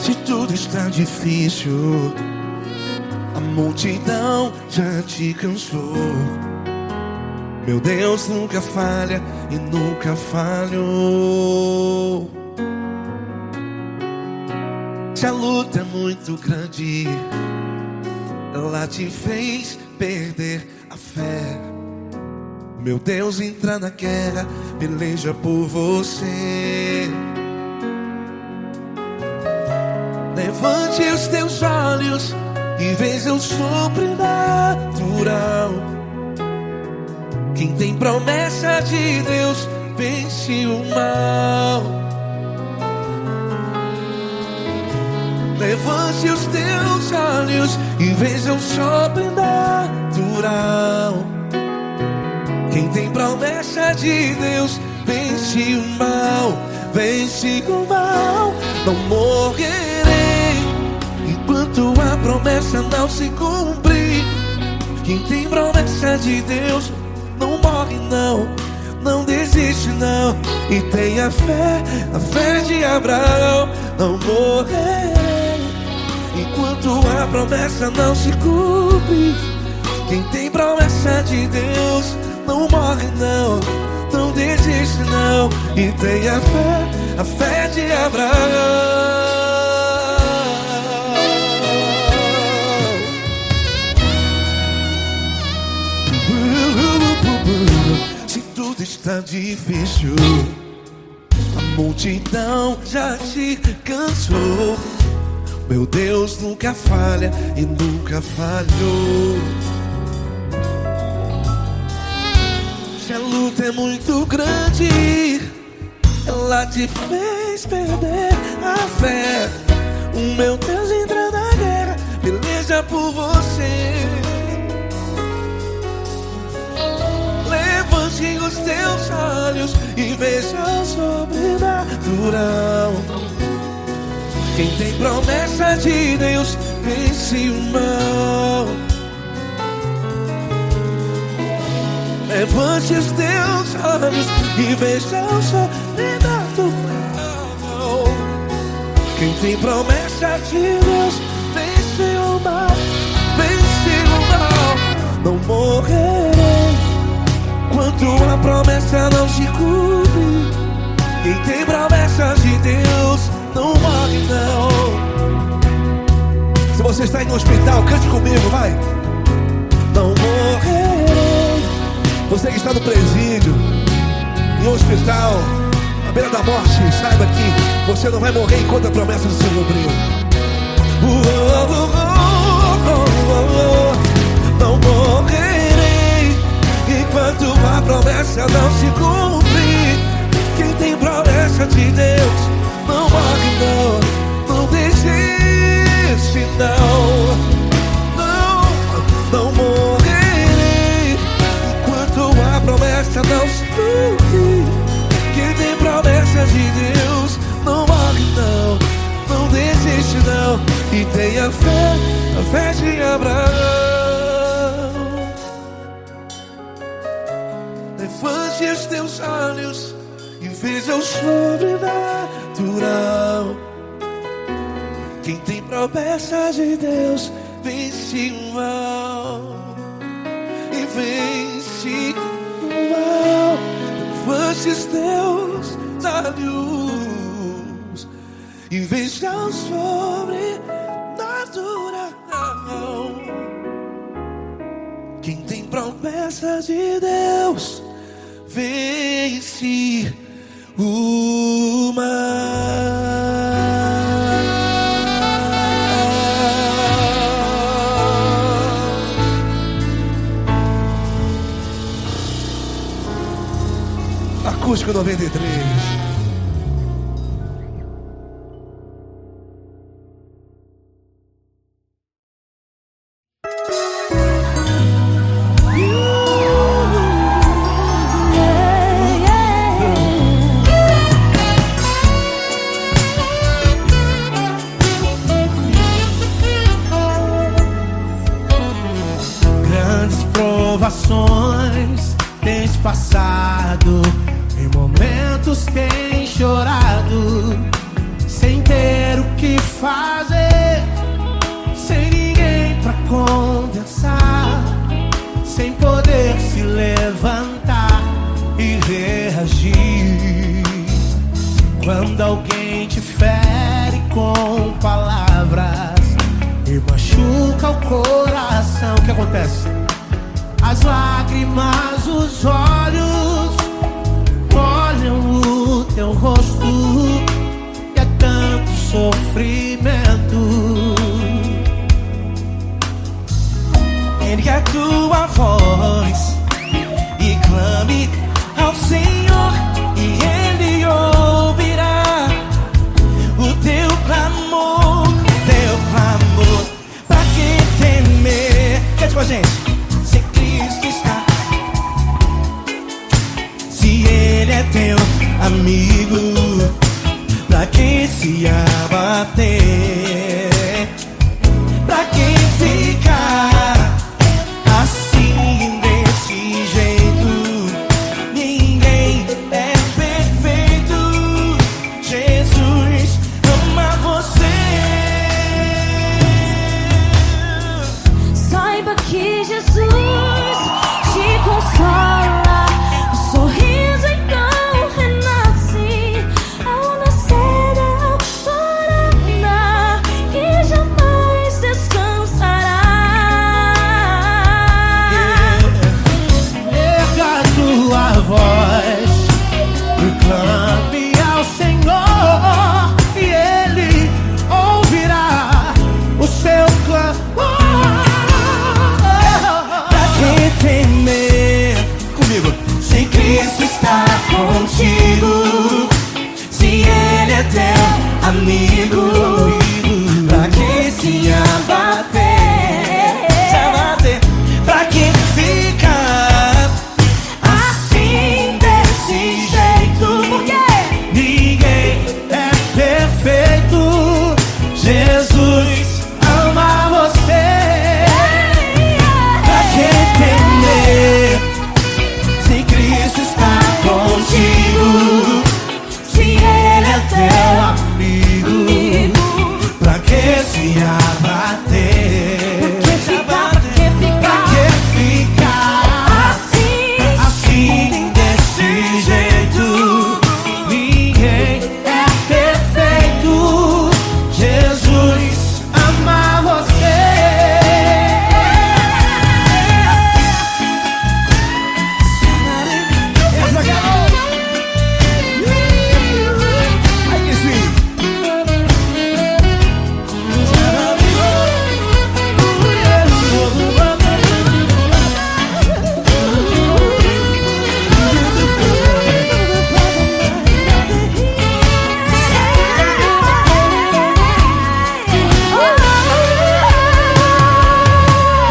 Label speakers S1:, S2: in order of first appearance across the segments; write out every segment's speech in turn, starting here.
S1: Se tudo está difícil, a multidão já te cansou. Meu Deus nunca falha e nunca falhou. Se a luta é muito grande, ela te fez perder a fé. Meu Deus entra na guerra, peleja por você. Levante os teus olhos e veja o sobrenatural. Quem tem promessa de Deus vence o mal. Levante os teus olhos e veja o sobrenatural. Quem tem promessa de Deus vence o mal. Vence o mal. Não morrerei enquanto a promessa não se cumprir. Quem tem promessa de Deus não morre não, não desiste não. E tenha fé, a fé de Abraão. Não morrerei enquanto a promessa não se cumpre. Quem tem promessa de Deus não morre não, não desiste não. E tenha fé, a fé de Abraão. Se tudo está difícil, a multidão já te cansou. Meu Deus nunca falha e nunca falhou. Se a luta é muito grande, ela te fez perder a fé. O meu Deus entra na guerra, peleja por você. Levante os teus olhos e veja o sobrenatural. Quem tem promessa de Deus vence o mal. Levante os teus olhos e veja o sobrenatural. Quem tem promessa de Deus vence o mal. Vence o mal. Não morrerei enquanto a promessa não se cumpre. Quem tem promessa de Deus não morre não. Se você está aí no hospital, cante comigo, vai. Não morrerei. Você que está no presídio, em um hospital, à beira da morte, saiba que você não vai morrer enquanto a promessa não se cumpriu. Não morrerei enquanto a promessa não se cumprir. Quem tem promessa de Deus não morre não, não desiste não. Não morrerei enquanto a promessa não se cumprir. Quem tem promessa de Deus não morre não, não desiste não. E tenha fé, a fé de Abraão. Levante os teus olhos e veja o sobrenatural. Quem tem promessa de Deus vence o mal. E vence o mal. Levante os teus olhos e veja o sobrenatural. Quem tem promessa de Deus vence o mal. Acústico 93.
S2: Provações tens passado, em momentos tens Quando alguém te fere com palavras e machuca o coração, o que acontece? As lágrimas, os olhos olham o teu rosto e é tanto sofrimento.
S1: Ergue a tua voz e clame ao Senhor, e Ele ouvirá o teu clamor, pra quem temer. Cante com a gente. Se Cristo está, se Ele é teu amigo, pra quem se abater, pra quem ficar assim desse jeito. Ninguém é perfeito. Jesus ama você.
S3: Saiba que Jesus te consola. O sorriso então renasce ao nascer da alvorada, que jamais descansará.
S2: Erga a tua voz e clame ao Senhor, e Ele ouvirá o seu clamor.
S1: Pra quem temer, comigo. Se Cristo está contigo, se Ele é teu amigo, pra quem se abater, pra quem fica assim desse jeito. Porque
S2: Ninguém é perfeito. Jesus ama você.
S1: pra quem temer, se Cristo está contigo, se Ele é teu amigo, pra que se abater, pra que ficar assim desse jeito.
S2: Ninguém é perfeito. Jesus ama você. Essa garota. Ai, que sim.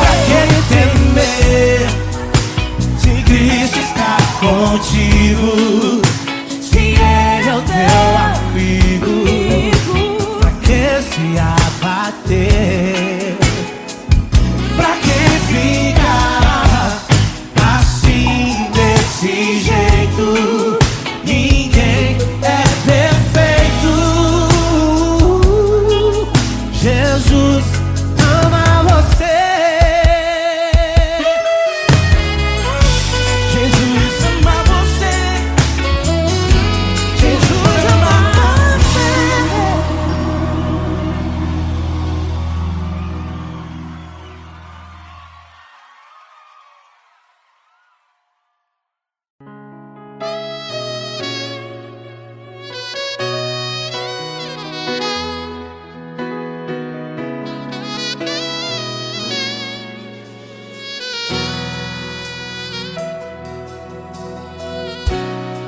S1: Pra quem temer, se Cristo está contigo, se Ele é o teu amigo,
S2: Pra que se abater?
S1: pra quem fica assim desse jeito. Ninguém é perfeito.
S2: Jesus ama você.
S1: Jesus ama você. Jesus ama você.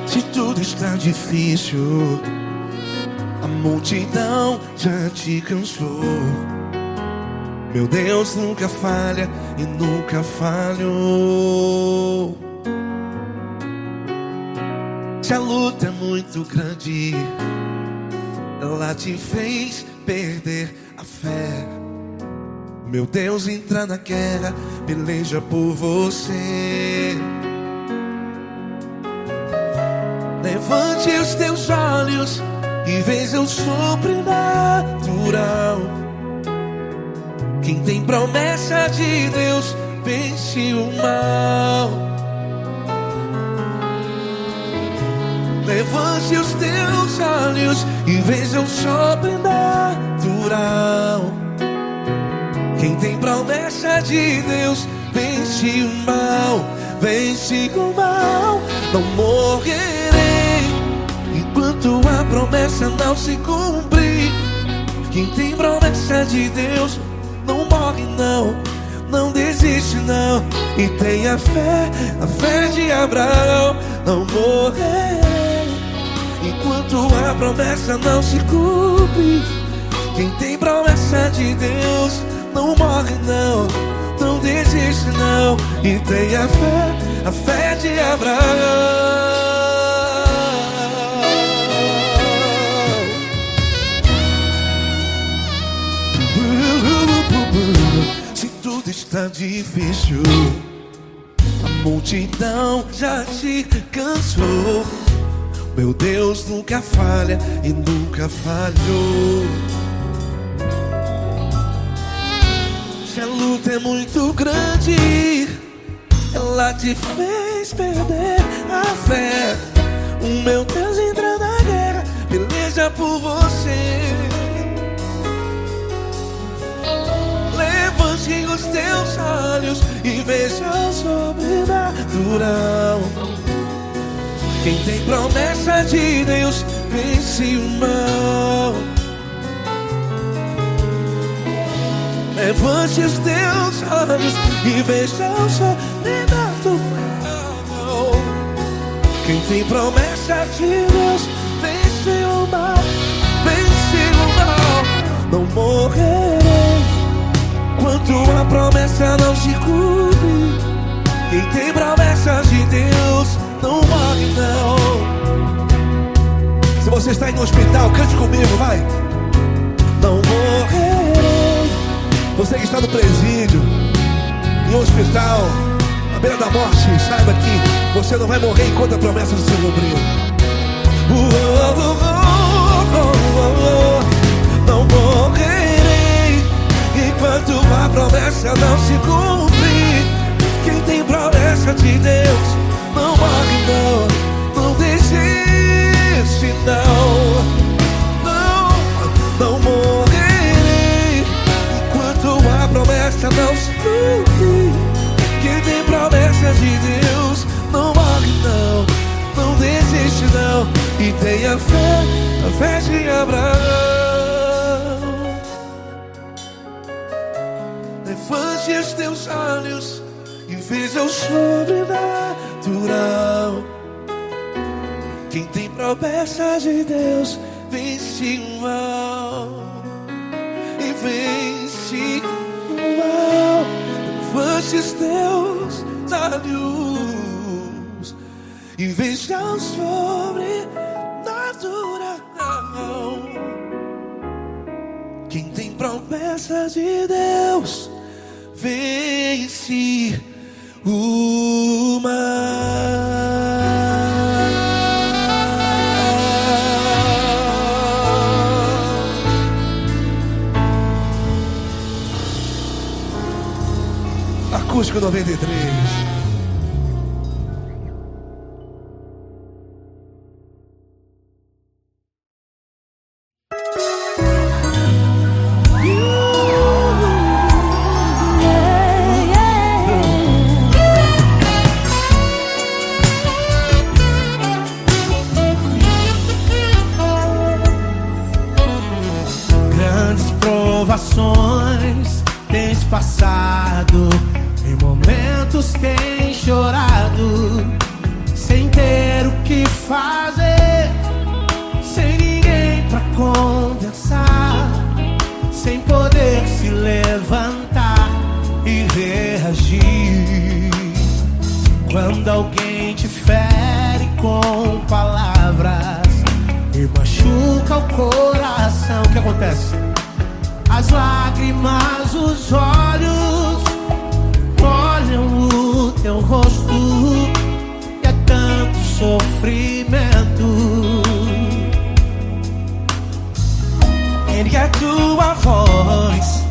S1: Se tudo está difícil, a multidão já te cansou. Meu Deus nunca falha e nunca falhou. Se a luta é muito grande, ela te fez perder a fé. Meu Deus entra na guerra, peleja por você. Levante os teus olhos e veja o sobrenatural. Quem tem promessa de Deus vence o mal. Levante os teus olhos e veja o sobrenatural. Quem tem promessa de Deus vence o mal, vence o mal. Não morrerei enquanto a promessa não se cumprir. Quem tem promessa de Deus não morre não, não desiste não. E tenha fé, a fé de Abraão. Não morrerei enquanto a promessa não se cumpre. Quem tem promessa de Deus não morre não, não desiste não. E tenha fé, a fé de Abraão. Se tudo está difícil, a multidão já te cansou. Meu Deus nunca falha e nunca falhou. Se a luta é muito grande, ela te fez perder a fé. O meu Deus entra na guerra, peleja por você. Levante os teus olhos e veja o sobrenatural. Quem tem promessa de Deus vence o mal. Levante os teus olhos e veja o sobrenatural. Quem tem promessa de Deus vence o mal, vence o mal. Não morrerei enquanto a promessa não se cumpre. Quem tem promessas de Deus não morre não. Se você está em um hospital, cante comigo, vai. Não morrerei. Você que está no presídio, em um hospital, à beira da morte, saiba que você não vai morrer enquanto a promessa não se cumprir. Não morrerei enquanto a promessa não se cumprir. Quem tem promessa de Deus não morre não, não desiste não. Não morrerei enquanto a promessa não se cumprir. Quem tem promessa de Deus não morre não, não desiste não. E tenha fé, a fé de Abraão. Levante os teus olhos e veja o sobrenatural. Quem tem promessa de Deus vence o mal, e vence o mal. Levante os teus olhos e veja o sobrenatural. Quem tem promessa de Deus vence o mal. Acústico 93.
S2: Provações tens passado, em momentos tens chorado, sem ter o que fazer, sem ninguém pra conversar, sem poder se levantar e reagir. Quando alguém te fere com palavras e machuca o coração, o que acontece? As lágrimas, os olhos olham o teu rosto, e é tanto sofrimento. Ergue a tua voz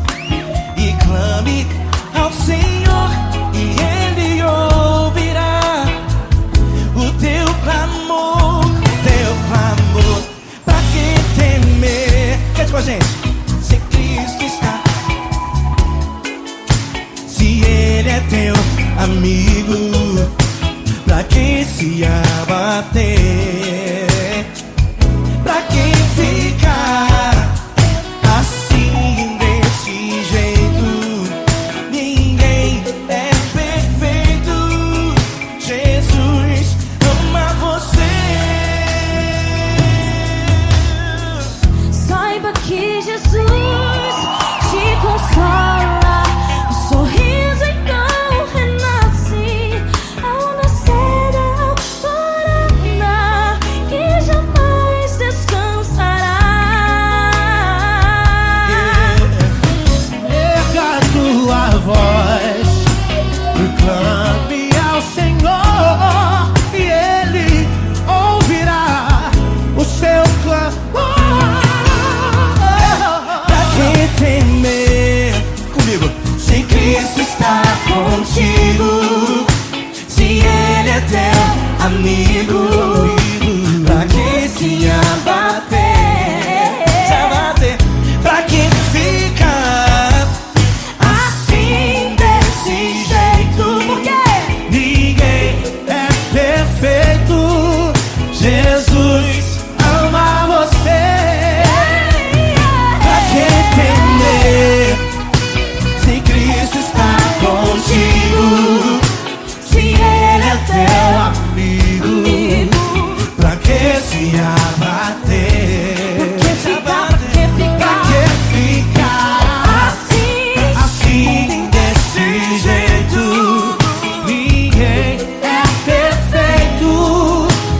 S2: e clame ao Senhor, e Ele ouvirá o teu clamor.
S3: que Jesus te consola, o sorriso então renasce ao nascer da aurora que jamais descansará.
S2: Erga tua voz, proclame ao Senhor e Ele ouvirá o seu clamor. Pra que temer? Comigo. Se Cristo está contigo, se Ele é teu amigo, pra que se abater? Pra que ficar assim desse jeito? Porque ninguém é perfeito. Jesus ama você. Pra que temer? Se Cristo está contigo, se Ele é teu amigo, pra que se abater? Pra que ficar assim desse jeito? Ninguém é perfeito.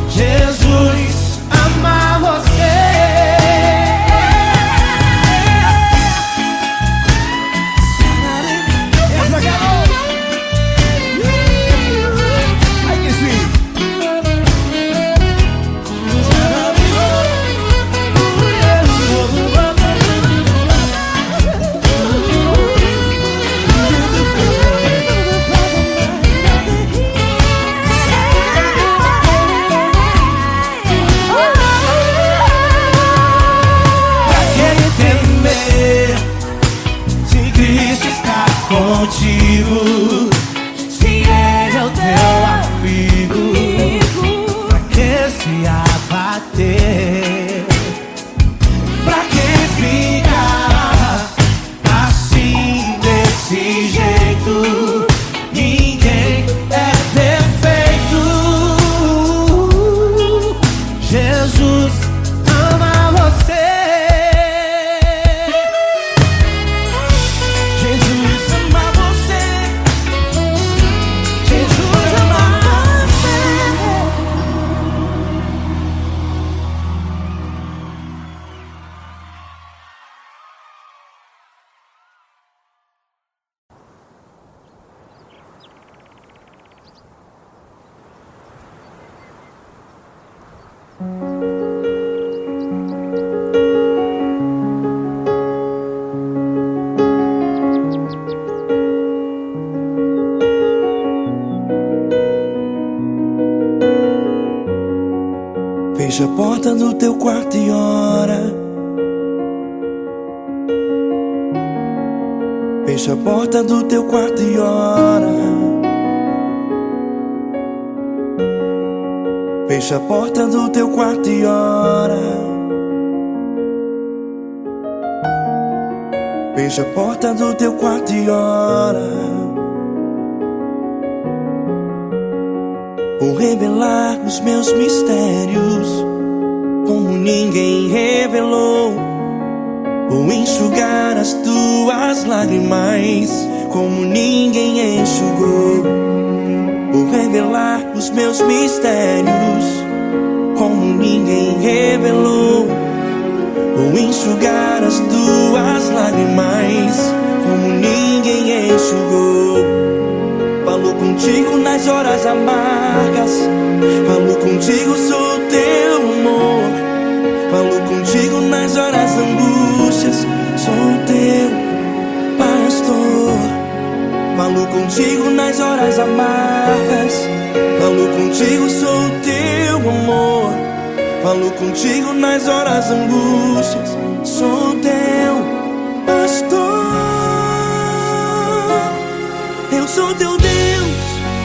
S2: Jesus ama você. Essa garota. Ai, que sim. Pra que temer? Se Cristo está contigo, se Ele é o teu amigo, pra que se abater? Pra que ficar assim desse jeito? Ninguém é perfeito. Jesus ama você. Jesus ama você. Jesus ama você. Fecha a porta do teu quarto e ora. Fecha a porta do teu quarto e ora. Fecha a porta do teu quarto e ora. Fecha a porta do teu quarto e ora. Vou revelar os meus mistérios como ninguém revelou. Vou enxugar as tuas lágrimas como ninguém enxugou. Vou revelar os meus mistérios como ninguém revelou. Vou enxugar as tuas lágrimas como ninguém enxugou. Falo contigo nas horas amargas, falo contigo, sou teu amor. Falo contigo nas horas angústias, sou teu pastor. Falo contigo nas horas amargas, falo contigo, sou teu amor. Falo contigo nas horas angústias, sou teu pastor. Eu sou teu Deus,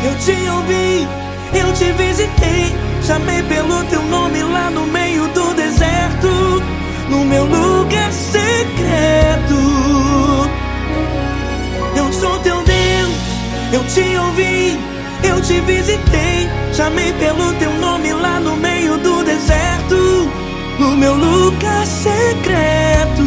S2: eu te ouvi, eu te visitei. Chamei pelo teu nome lá no meio do deserto, no meu lugar secreto. Eu sou teu Deus, eu te ouvi, eu te visitei. Chamei pelo teu nome lá no meio do deserto, no meu lugar secreto.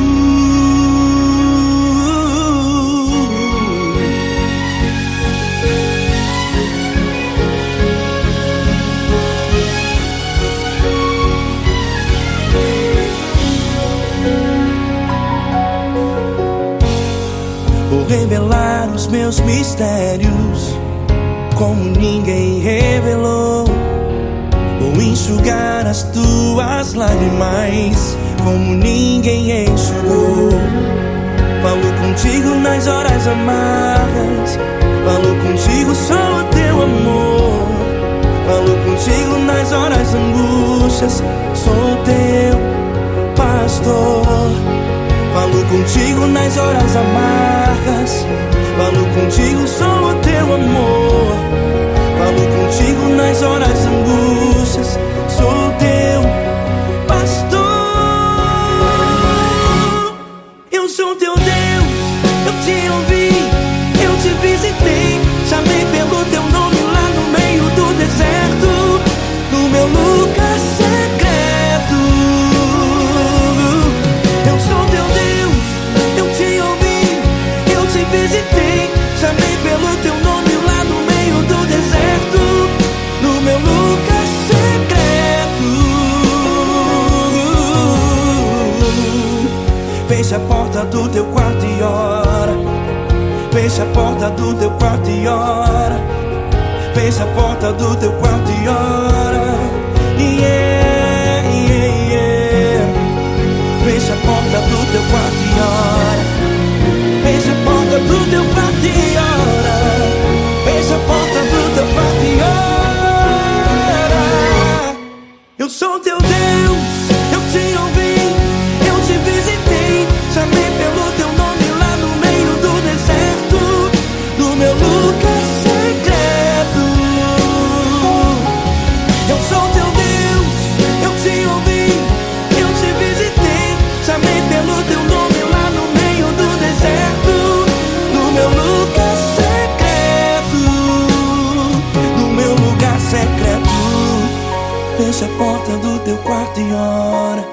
S2: Vou revelar os meus mistérios como ninguém revelou. Vou enxugar as tuas lágrimas como ninguém enxugou. Falo contigo nas horas amargas, falo contigo só o teu amor. Falo contigo nas horas angústias, sou teu pastor. Falo contigo nas horas amargas, falo contigo só o teu amor. Falo contigo nas horas angústias, sou teu pastor. Eu sou teu Deus, eu te ouvi, eu te visitei. Chamei pelo teu nome lá no meio do deserto, no meu lugar secreto. Eu sou teu Deus, eu te ouvi, eu te visitei. Chamei pelo teu nome lá no meio do deserto, no meu lugar secreto. Fecha a porta do teu quarto e ora. Fecha a porta do teu quarto e ora. Fecha a porta do teu quarto e ora. Yeah, yeah, yeah. Fecha a porta do teu quarto e ora. Fecha a porta do teu quarto e ora. Fecha a porta do teu quarto e ora. Eu sou teu Deus, eu te ouvi, eu te visitei. Chamei pelo teu nome lá no meio do deserto, no meu lugar secreto. Eu sou teu Deus, eu te ouvi, eu te visitei. Chamei pelo teu nome lá no meio do deserto, no meu lugar secreto, no meu lugar secreto. Fecha a porta do teu quarto e ora.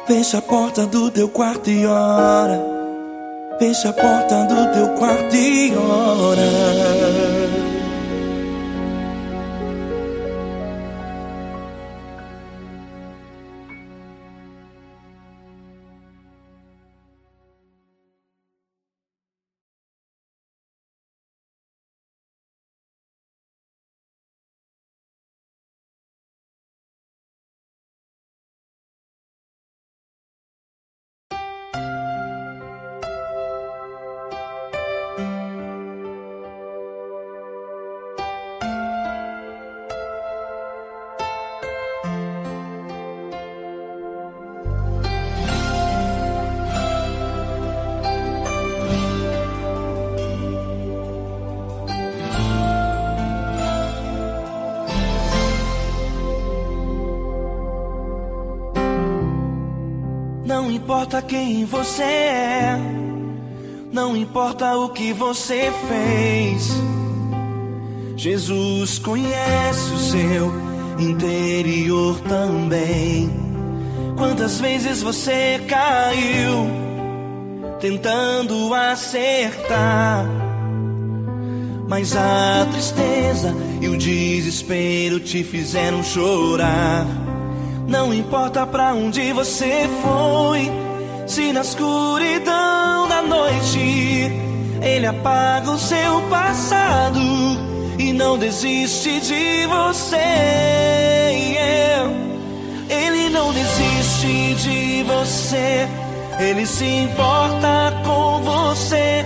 S2: Fecha a porta do teu quarto e ora. Fecha a porta do teu quarto e ora. Não importa quem você é, não importa o que você fez, Jesus conhece o seu interior também. Quantas vezes você caiu tentando acertar, mas a tristeza e o desespero te fizeram chorar. Não importa pra onde você foi, se na escuridão da noite Ele apaga o seu passado e não desiste de você. Ele não desiste de você, Ele se importa com você.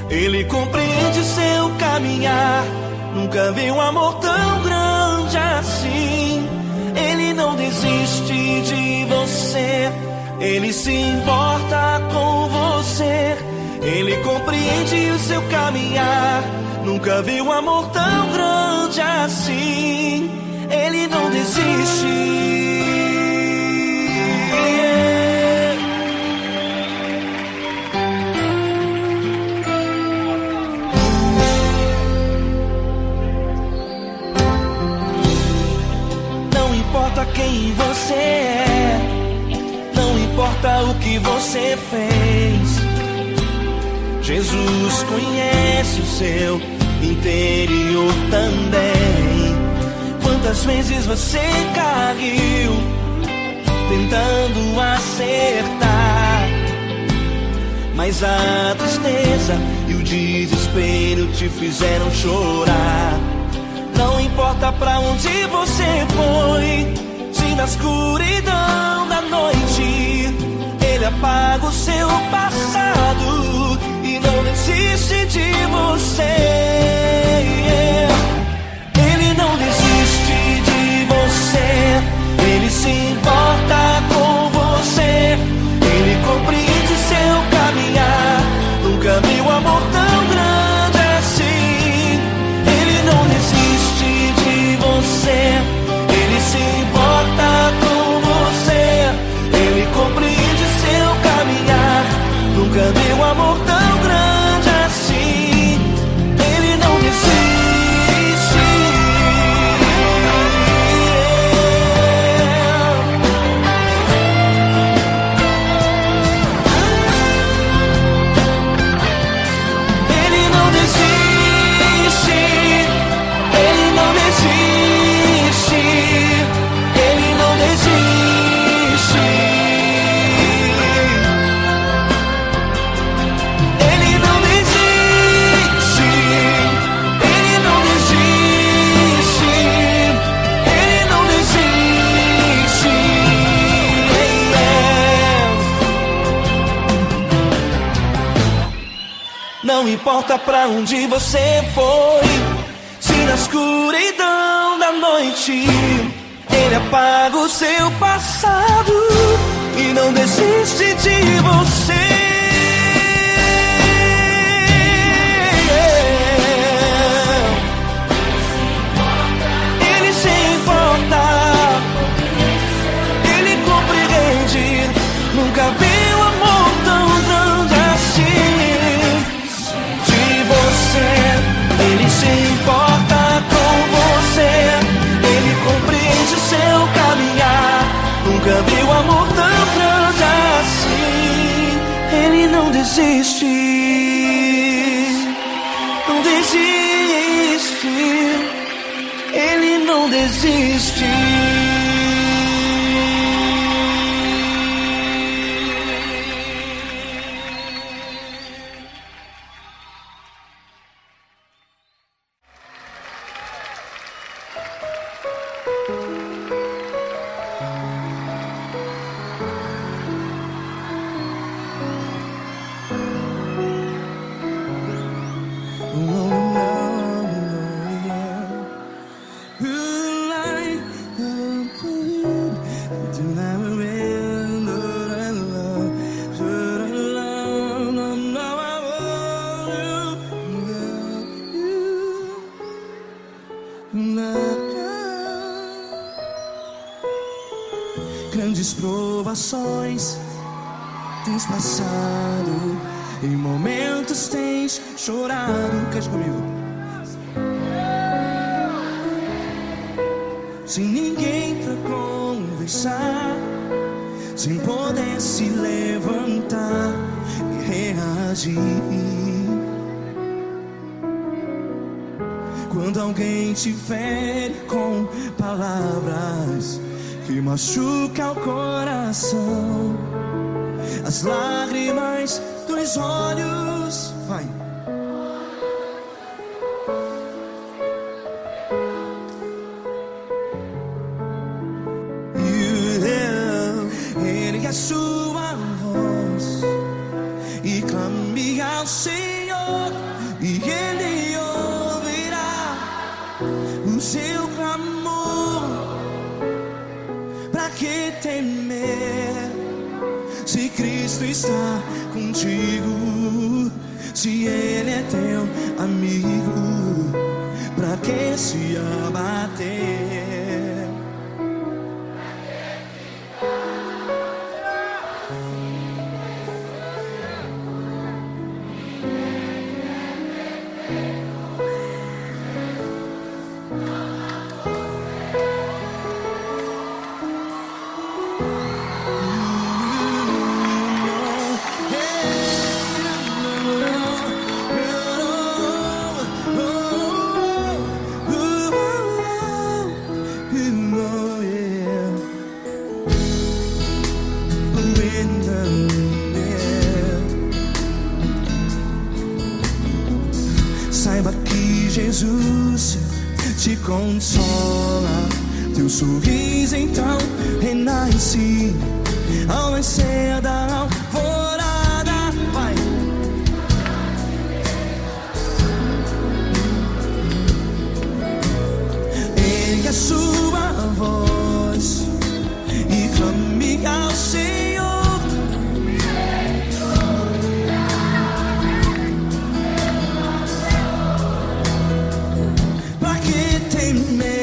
S2: Ele compreende seu caminhar, nunca vi um amor tão grande assim. Ele não desiste de você, Ele se importa com você. Ele compreende o seu caminhar, nunca vi um amor tão grande assim. Ele não desiste. Não importa quem você é, não importa o que você fez, Jesus conhece o seu interior também. Quantas vezes você caiu tentando acertar, mas a tristeza e o desespero te fizeram chorar. Não importa pra onde você foi, se na escuridão da noite ele apaga o seu passado e não desiste de você. Ele não desiste de você, ele se importa com você, ele compreende seu caminhar. Nunca vi um amor tão grande assim. Ele não desiste de você, ele se importa com você, ele compreende seu caminhar. Nunca vi um amor tão grande assim. Ele não desiste. Não importa pra onde você foi, se na escuridão da noite ele apaga o seu passado e não desiste de você. Ele se importa, ele compreende. Nunca vi um amor tão grande assim. Ele se importa com você, ele compreende seu caminhar. Nunca vi um amor tão grande assim. Ele não desiste, não desiste, ele não desiste.
S1: Grandes provações tens passado, em momentos tens chorado. Cante comigo. Sem ninguém pra conversar, sem poder se levantar e reagir. Quando alguém te fere com palavras que machuca o coração, as lágrimas dos olhos, vai. Ergue a sua voz e clame ao Senhor, e Ele ouvirá o seu clamor. Pra que temer, se Cristo está contigo? Se Ele é teu amigo, pra que se abater?
S2: Jesus te consola. Teu sorriso então renasce ao nascer da alvorada. Vai. Ergue a sua voz e clame ao Senhor. Pra que temer?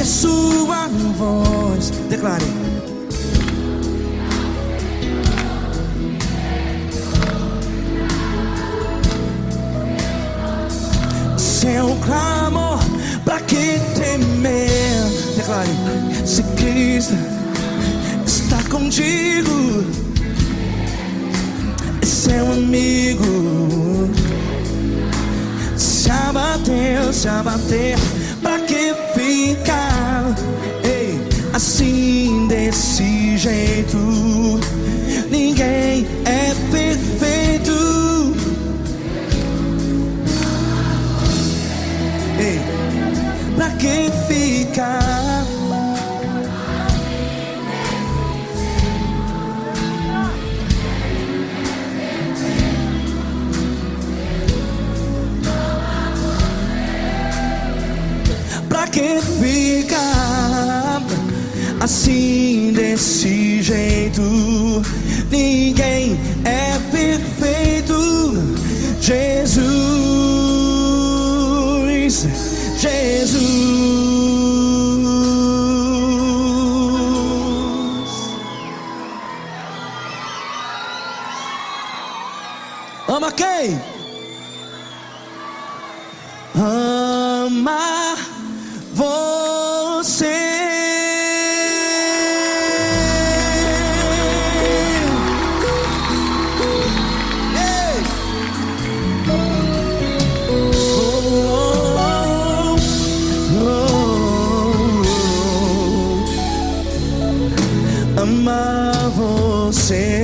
S2: Sua voz, declare. Seu clamor, pra que temer? Declare. Se Cristo está contigo, é seu amigo. Se abater, pra que ficar assim desse jeito? Ninguém é perfeito. Pra que ficar? Pra que ficar assim desse jeito? Ninguém é perfeito. Jesus, Jesus. Ama quem? Ama você. Ei. Ama você.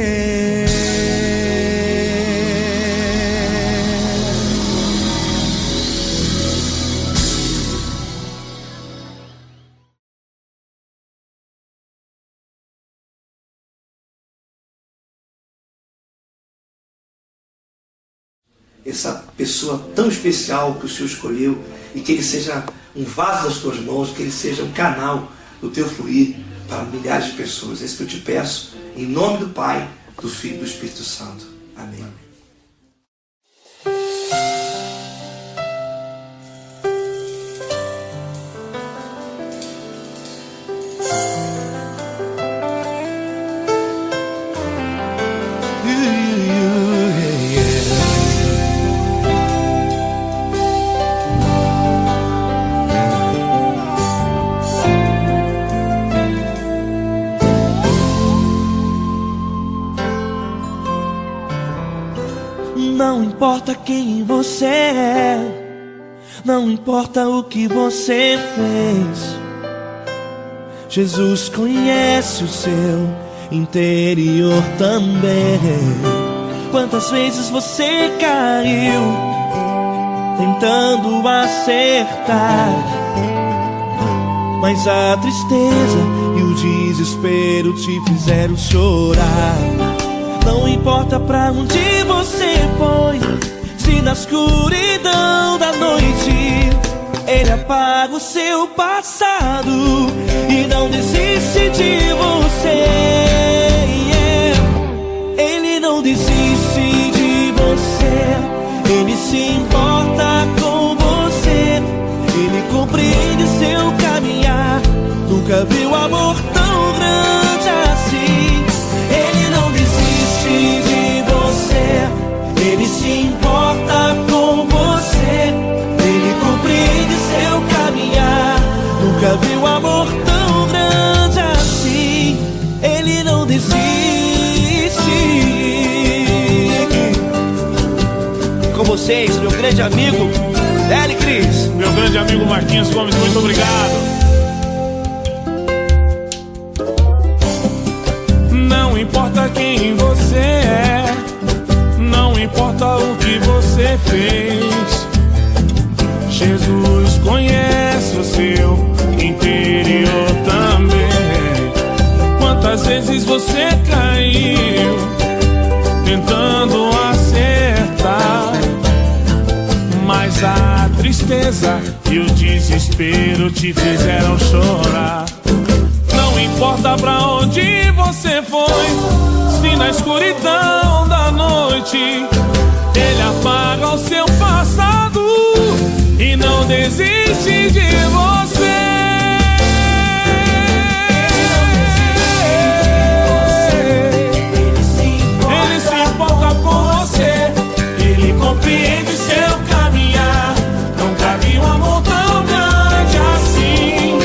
S1: Essa pessoa tão especial que o Senhor escolheu, e que ele seja um vaso das tuas mãos, que ele seja um canal do teu fluir para milhares de pessoas. É isso que eu te peço, em nome do Pai, do Filho e do Espírito Santo. Amém.
S2: Não importa quem você é, Não importa o que você fez, Jesus conhece o seu interior também. Quantas vezes você caiu tentando acertar, mas a tristeza e o desespero te fizeram chorar. Não importa pra onde você foi, se na escuridão da noite Ele apaga o seu passado e não desiste de você. Ele não desiste de você, Ele se importa com você, Ele compreende seu caminhar. Nunca viu amor tão grande assim. Ele não desiste de você, Ele se importa com você, Ele compreende seu caminhar. Nunca viu amor tão grande assim. Ele não desiste. Com vocês, meu grande amigo L. Cris.
S4: Meu grande amigo Marquinhos Gomes, muito obrigado. Não importa quem você é, não importa o que você fez, Jesus conhece o seu interior também. Quantas vezes você caiu tentando acertar, mas a tristeza e o desespero te fizeram chorar. Não importa pra onde você foi, se na escuridão da noite Ele apaga o seu passado e não desiste de você. Ele se importa com você, Ele compreende seu caminhar. Nunca vi um amor tão grande assim.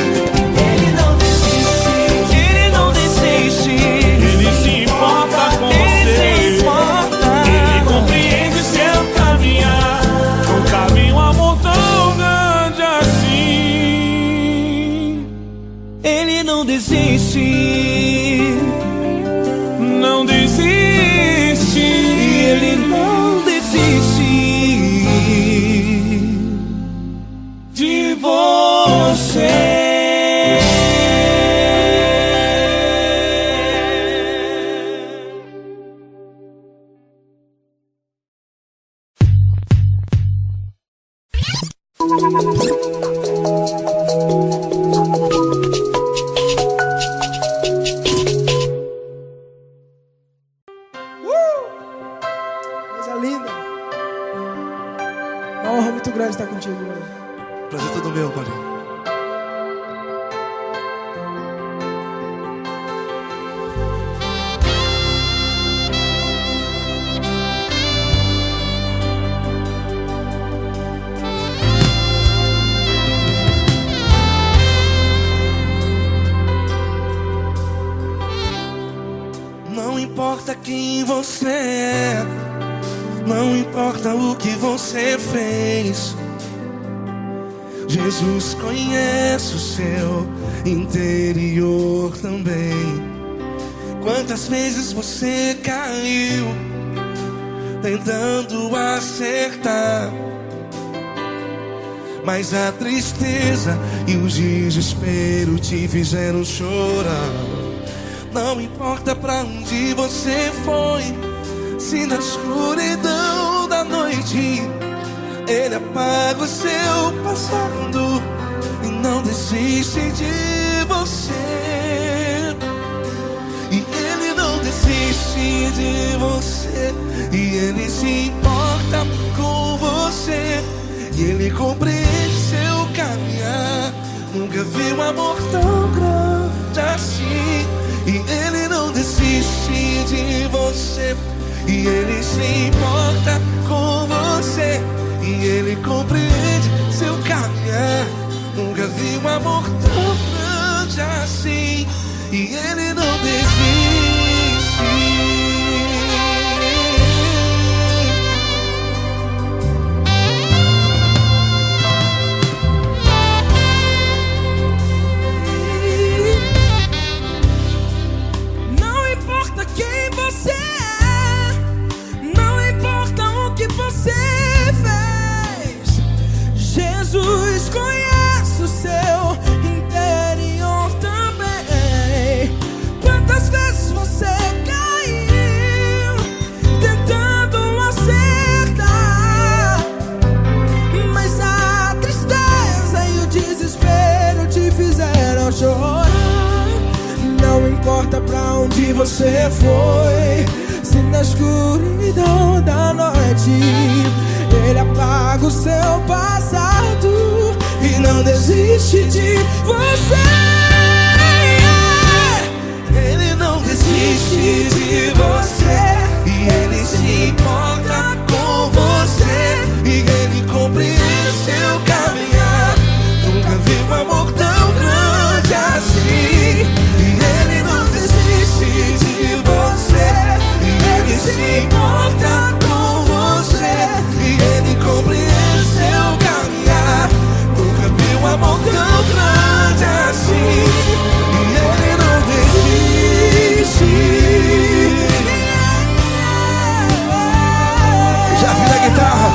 S2: Ele não desiste, Ele não desiste.
S4: Ele se importa com você, Ele compreende seu caminhar. Nunca vi um amor tão grande assim.
S2: Ele não desiste,
S4: não desiste.
S2: Ele não desiste
S4: De você.
S5: Coisa linda. Uma honra muito grande estar contigo hoje.
S1: Prazer todo meu, Paulinho.
S2: Não importa quem você é, não importa o que você fez, Jesus conhece o seu interior também. Quantas vezes você caiu tentando acertar, mas a tristeza e o desespero te fizeram chorar. Não importa pra onde você foi, se na escuridão da noite Ele apaga o seu passado e não desiste de você. E Ele não desiste de você, e Ele se importa com você, e Ele compreende seu caminhar. Nunca vi um amor tão grande assim. E Ele não desiste de você, e Ele se importa com você, e Ele compreende seu caminhar. Nunca vi um amor tão grande assim. E Ele não desiste.
S5: você foi. Se na escuridão da noite Ele apaga o seu passado e não desiste de você.
S1: Ele não desiste de você, e Ele se importa com você, e Ele compreende seu caminhar. Nunca vi um amor tão grande assim. E Ele não desiste de você, e Ele se importa com você, e Ele compreende seu caminhar. Nunca vi um amor tão grande assim. E Ele não desiste. Já vi na guitarra.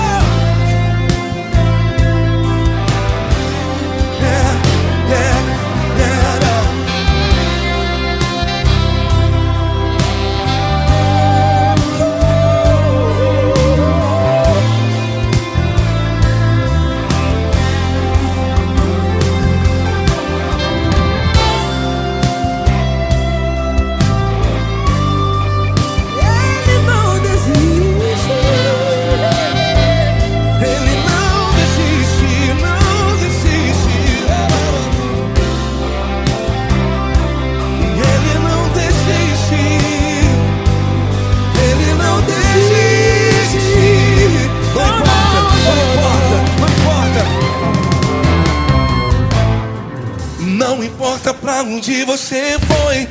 S1: Não importa pra onde você foi,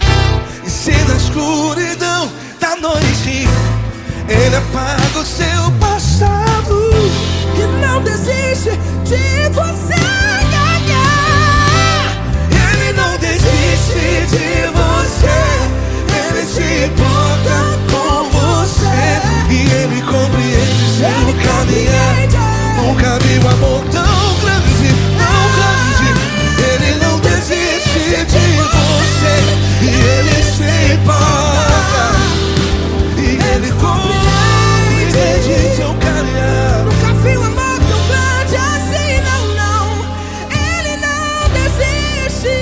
S1: e se na escuridão da noite Ele apaga o seu passado
S5: E não desiste de você.
S1: Ele não desiste de você, Ele se importa com você, e Ele compreende seu caminhar. Nunca vi um amor tão grande, tão grande. Ele não desiste de você, e Ele se importa, e Ele compreende seu caminhar.
S5: Nunca vi um amor tão grande assim, não, não. Ele não desiste.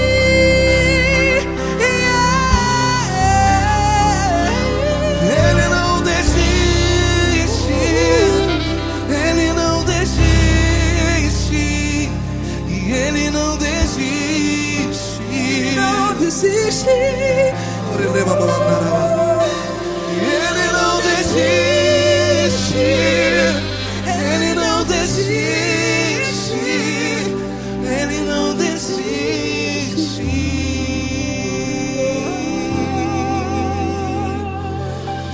S1: Ele não desiste. Ele não desiste. E Ele não desiste.
S5: Não desiste.
S1: Ele não desiste. Ele não desiste. Ele não desiste.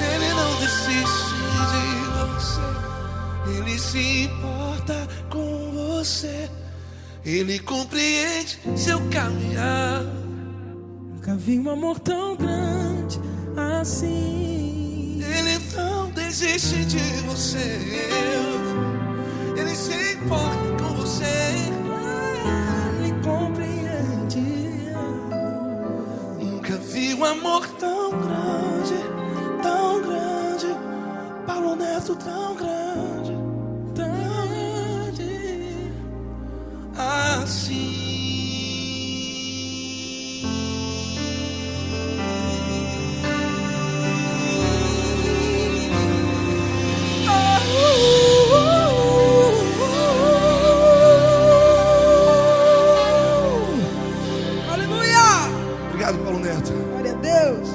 S1: Ele não desiste de você. Ele se importa com você. Ele compreende seu caminhar.
S5: Nunca vi um amor tão grande assim.
S1: Ele não desiste de você. Ele se importa com você.
S5: Ele compreende.
S1: Nunca vi um amor tão grande, tão grande. Paulo Neto tão grande, tão grande assim.
S5: Aleluia!
S1: Obrigado, Paulo Neto.
S5: Glória a Deus.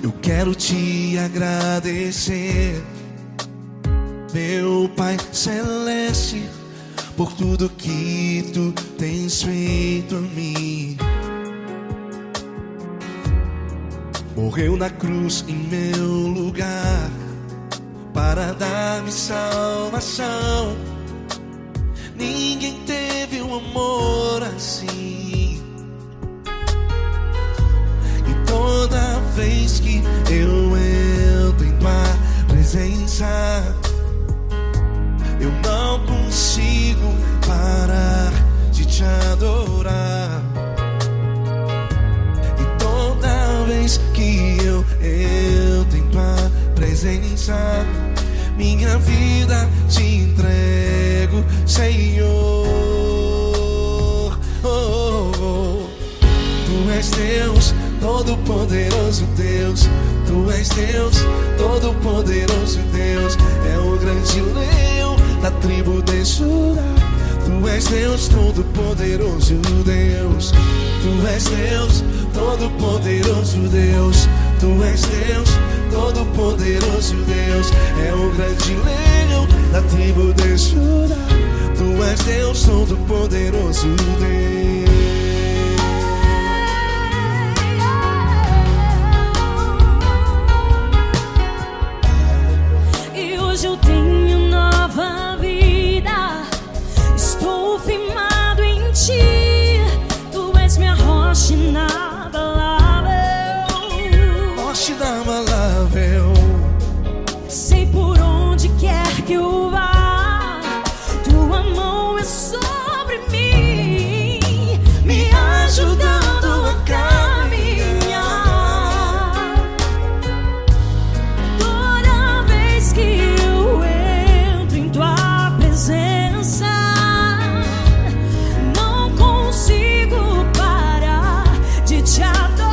S1: Eu quero te agradecer, meu Pai Celeste, por tudo que tu tens feito a mim. Morreu na cruz em meu lugar para dar-me salvação. ninguém teve um amor assim. E toda vez que eu entro em tua presença, eu não consigo parar de te adorar. E toda vez que eu entro em tua presença, minha vida te entrego, Senhor. Oh, oh, oh. Tu és Deus, todo-poderoso Deus. Tu és Deus, todo-poderoso Deus. É o grande leão da tribo de Judá. Tu és Deus, todo-poderoso Deus. Tu és Deus, todo-poderoso Deus. Tu és Deus, todo-poderoso Deus. É o grande leão da tribo de Judá. Tu és Deus, todo-poderoso Deus.
S3: E hoje eu tenho nova vida. Estou firmado em ti. Tu és minha rocha inabalável.
S1: Rocha inabalável.
S3: Sei por onde quer que eu vá, tua mão é sobre mim, me ajudando a caminhar. Toda vez que eu entro em tua presença, não consigo parar de te adorar.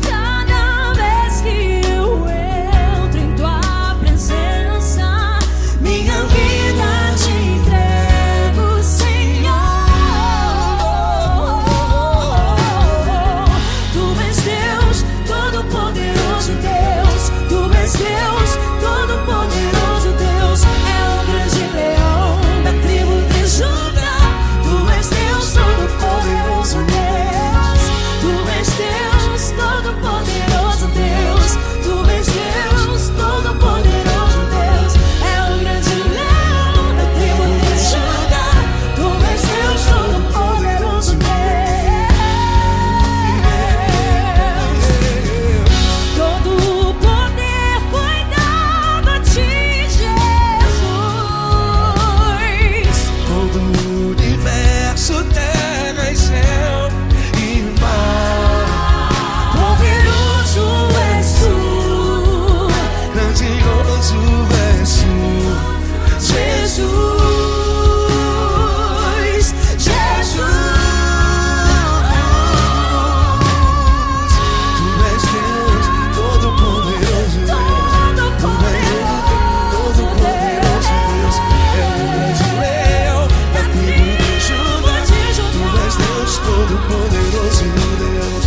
S3: Cada vez que eu entro em tua presença, minha vida te entrego, Senhor. Tu és Deus, todo-poderoso Deus. Tu és Deus, todo-poderoso Deus. É o grande leão da tribo de Judá. Tu és Deus, todo-poderoso Deus. Tu és Deus, todo-poderoso Deus. Tu és Deus, todo-poderoso Deus. É o grande leão da tribo de Judá. Tu és Deus, todo-poderoso Deus. Todo o poder foi dado a ti, Jesus.
S1: Todo o universo, terra e céu e mar.
S3: Poderoso és tu,
S1: Grandioso és tu,
S3: Jesus, Jesus.
S1: Tu és Deus, todo-poderoso Deus. Tu és Deus, todo-poderoso Deus. É o grande leão da tribo de Judá. Tu és Deus, todo-poderoso Deus.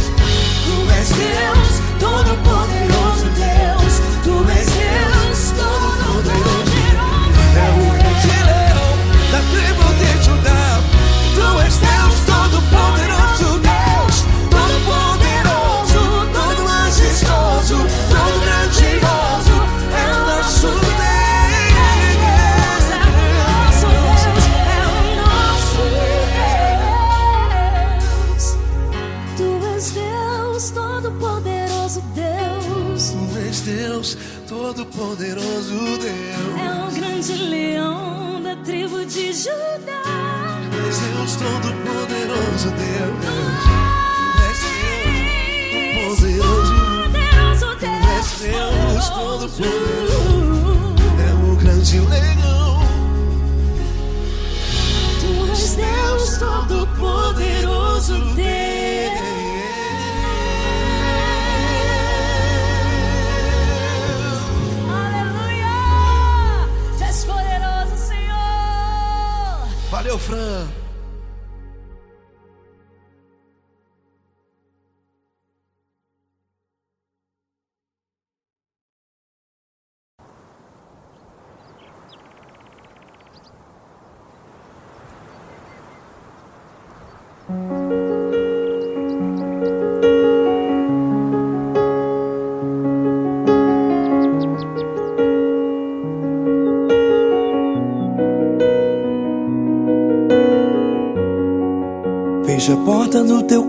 S3: Tu és Deus, todo-poderoso Deus. Tu és Deus, todo-poderoso.
S1: É o grande leão da tribo de Judá. Tu és Deus, todo-poderoso Deus. Todo-poderoso, todo majestoso, todo grandioso. É o nosso Deus.
S3: É o nosso Deus, é o nosso Deus. Tu és Deus, todo-poderoso Deus.
S1: Tu és Deus, todo-poderoso Deus.
S3: É o grande leão da tribo de Judá.
S1: Tu és Deus, todo-poderoso Deus. Tu és Deus, todo-poderoso.
S3: Poderoso
S1: Tu és
S3: Deus,
S1: Deus, todo-poderoso. É o grande leão.
S3: Tu és Deus, todo-poderoso Deus. Aleluia! Tu és poderoso, Senhor.
S1: Valeu, Fran.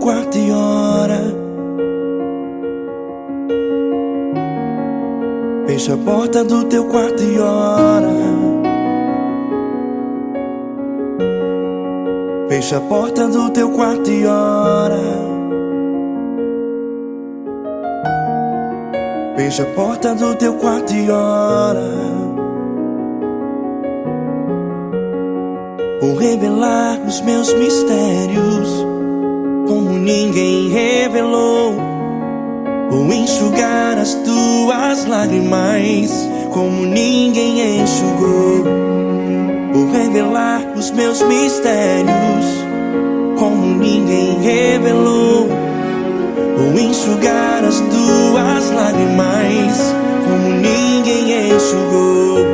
S2: quarto e ora. Fecha a porta do teu quarto e ora. Fecha a porta do teu quarto e ora. Fecha a porta do teu quarto e ora. Vou revelar os meus mistérios como ninguém revelou. Vou enxugar as tuas lágrimas como ninguém enxugou. Vou revelar os meus mistérios como ninguém revelou. Vou enxugar as tuas lágrimas como ninguém enxugou.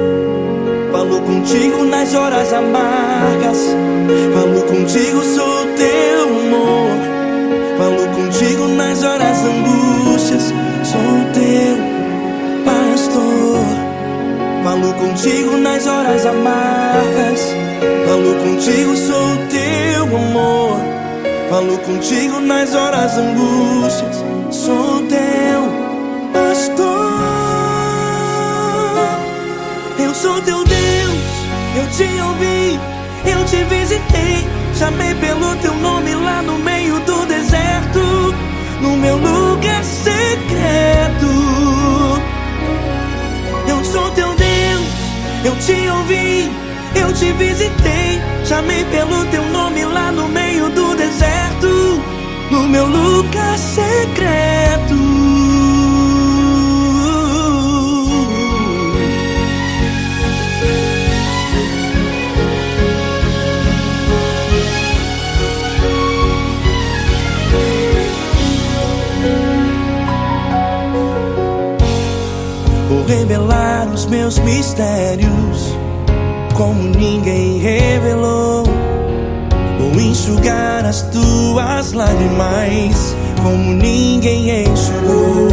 S2: Falo contigo nas horas amargas, falo contigo, sou teu amor. Falo contigo nas horas angústias, sou teu pastor. Falo contigo nas horas amargas, falo contigo, sou teu amor. Falo contigo nas horas angústias, sou teu pastor. Eu sou teu Deus, eu te ouvi, eu te visitei. Chamei pelo teu nome lá no meio do deserto, no meu lugar secreto. Eu sou teu Deus, eu te ouvi, eu te visitei. Chamei pelo teu nome lá no meio do deserto, no meu lugar secreto. Vou revelar os meus mistérios como ninguém revelou. Vou enxugar as tuas lágrimas como ninguém enxugou.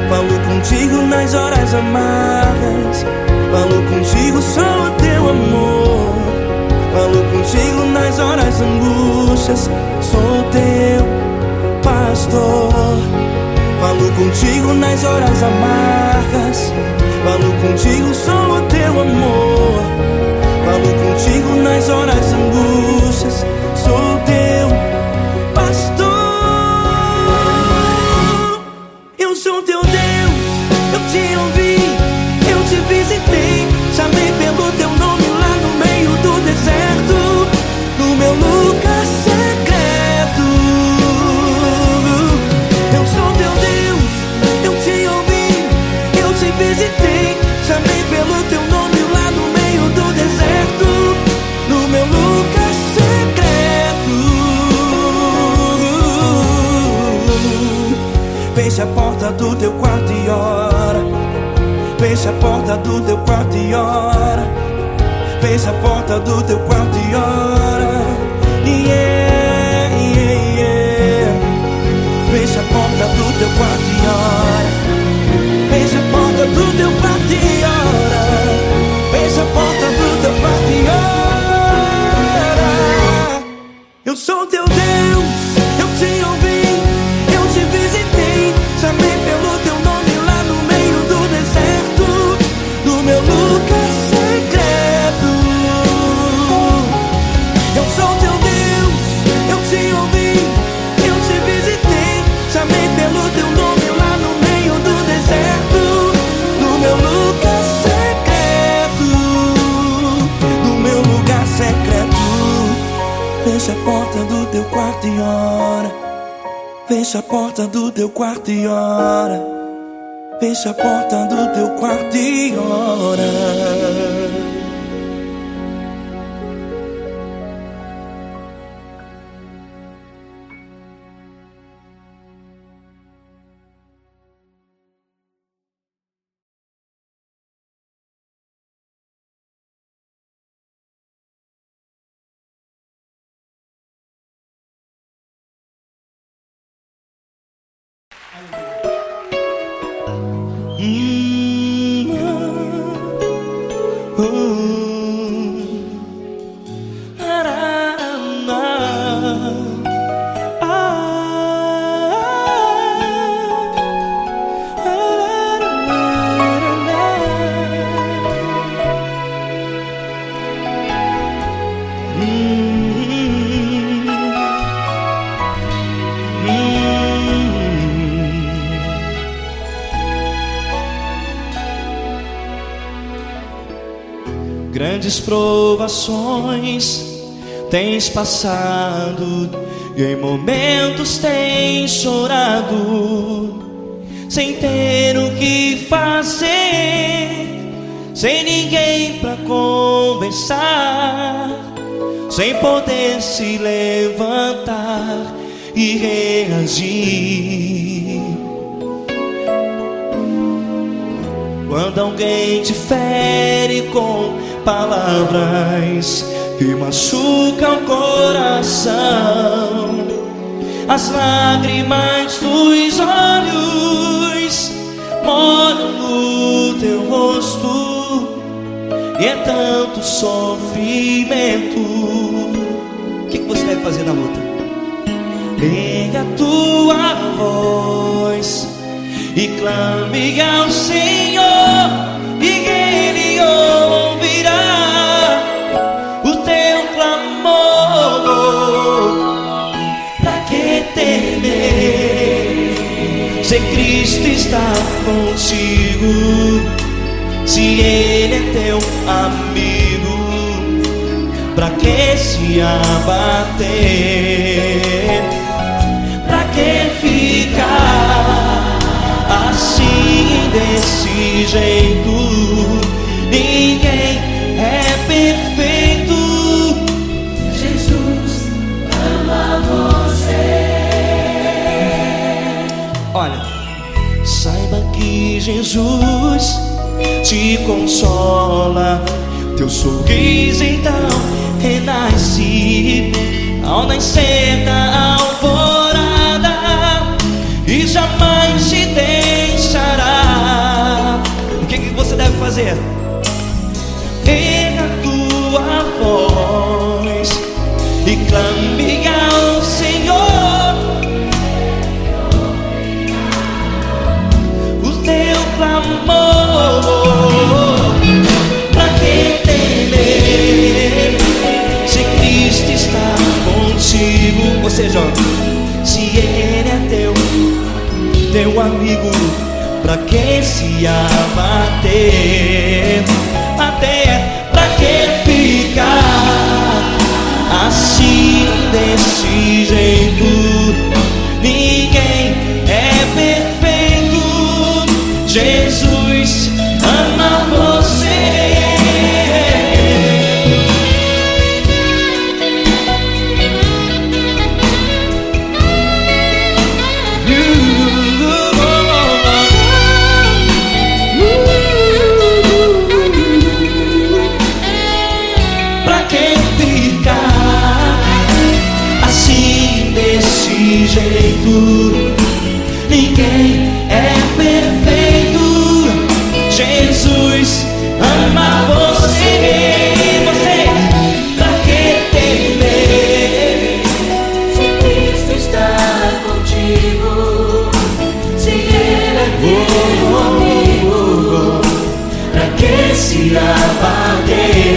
S2: Falo contigo nas horas amargas, falo contigo, sou o teu amor. Falo contigo nas horas angústias, sou teu pastor. Falo contigo nas horas amargas, falo contigo, sou o teu amor. Falo contigo nas horas angústias, sou teu pastor. Eu sou teu Deus, eu te ouvi, eu te visitei. Chamei pelo teu nome lá no meio do deserto, no meu lugar secreto. Eu sou teu Deus, eu te ouvi, eu te visitei. Chamei pelo teu nome lá no meio do deserto, no meu lugar secreto. Fecha a porta do teu quarto e ora. Fecha a porta do teu quarto e ora. Fecha a porta do teu quarto e ora. Yeah, yeah, yeah. Fecha a porta do teu quarto e ora. Fecha a porta do teu quarto e ora. Fecha a porta do teu quarto e ora. Eu sou teu Deus, eu te ouvi, eu te visitei. Chamei pelo teu nome lá no meio do deserto, no meu lugar secreto. Eu sou teu Deus, eu te ouvi, eu te visitei. Chamei pelo teu nome lá no meio do deserto, no meu lugar secreto, no meu lugar secreto. Fecha a porta do teu quarto e ora. Fecha a porta do teu quarto e ora. Fecha a porta do teu quarto e ora. grandes provações tens passado, e em momentos tens chorado, sem ter o que fazer, sem ninguém pra conversar, sem poder se levantar e reagir. Quando alguém te fere com palavras que machucam o coração, as lágrimas dos olhos molham no teu rosto, e é tanto sofrimento. O que você deve fazer na luta? Erga a tua voz e clame ao Senhor, e Ele ouvirá o teu clamor. Pra que temer, se Cristo está contigo, se Ele é teu amigo? Pra que se abater? Pra que ficar assim, desse jeito? Ninguém é perfeito.
S3: Jesus ama você.
S2: Olha, saiba que Jesus te consola, teu sorriso então renasce ao nascer da alvorada, e jamais te deixará. O que você deve fazer? Erga a tua voz e clame ao Senhor, o teu clamor. Pra que temer, se Cristo está contigo? Ou seja, se Ele é teu amigo, pra que se abater? Até pra que ficar assim, desse jeito? Ninguém é perfeito. Jesus ama você. Jeito, ninguém é perfeito. Jesus ama você. Pra que temer,
S3: Se Cristo está contigo, se Ele é teu amigo,
S2: pra que se abater?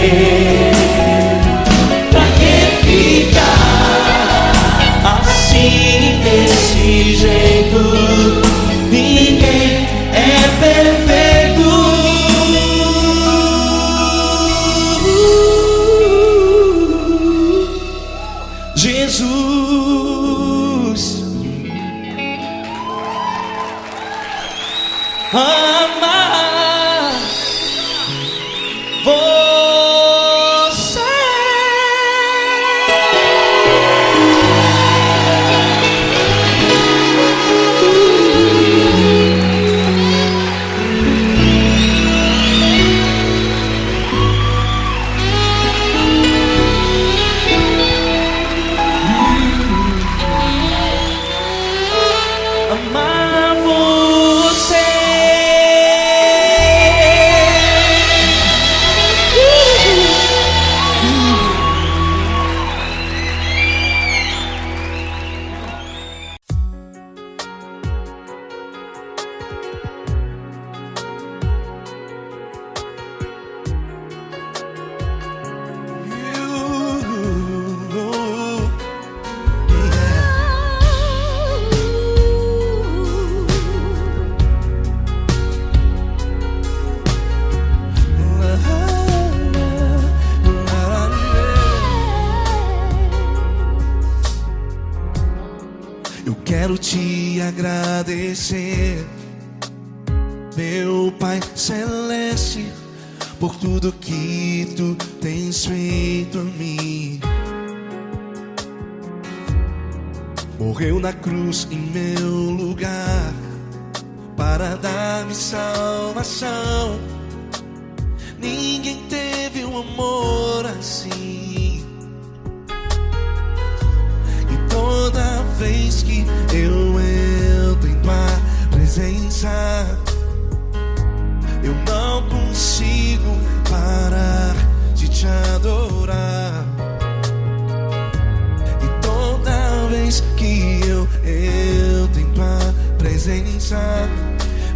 S2: Pra que ficar assim, desse jeito? Ninguém é perfeito. Jesus ama você. Amar você.
S1: te agradecer, meu Pai Celeste, por tudo que tu tens feito a mim. Morreu na cruz em meu lugar para dar-me salvação. Ninguém teve um amor assim. E toda vez que eu entro em tua presença, eu não consigo parar de te adorar. E toda vez que eu entro em tua presença,